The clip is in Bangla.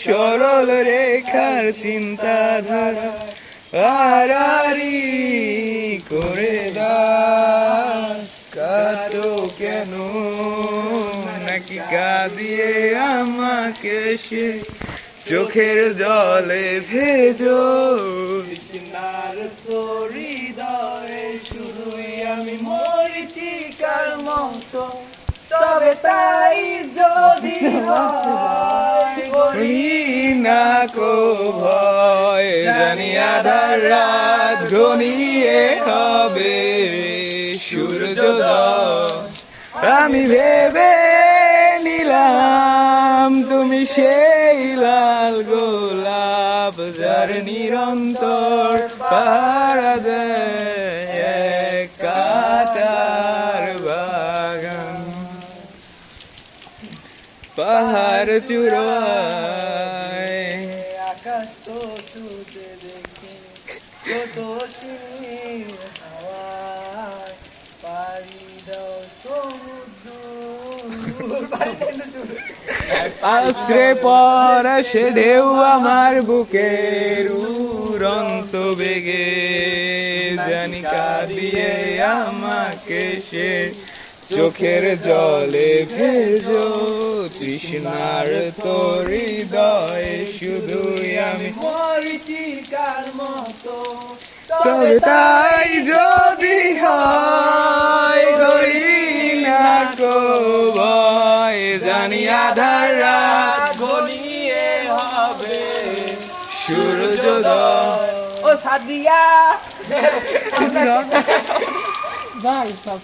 সরল রেখার চিন্তাধারা আড়াআড়ি করে দাও। কাঁদো কেন নাকি কাঁদিয়ে আমাকে সে চোখের জলে ভেজো। তৃষ্ণার তোর হৃদয়ে শুধুই আমি মরীচিকার মতো, তবে তাই যদি হয় করি না কো ভয়, জানি আধার রাত ঘনিয়ে হবে সূর্যোদয়। আমি ভেবে নিলাম তুমি সেই লাল গোলাপ, যার নিরন্তর পাহারা দেয় এক কাঁটার বাগান। পাহাড় চূড়ায় আকাশ তো ছুটে দেখি, কত শির হাওয়ায় পাড়ি দাও সমুদ্র। আশ্রে পড়া সে ঢেউ আমার বুকের উড়ন্ত বেগে, জানি কাঁদিয়ে আমাকে সে চোখের জলে ভেজো। তৃষ্ণার তোর হৃদয়ে শুধুই আমি মরীচিকার মতো, তবে তাই যদি হয় করি না কো ভয়, জানি আধার রাত ঘনিয়ে হবে সূর্যোদয়। ও সাদিয়া ভাই সব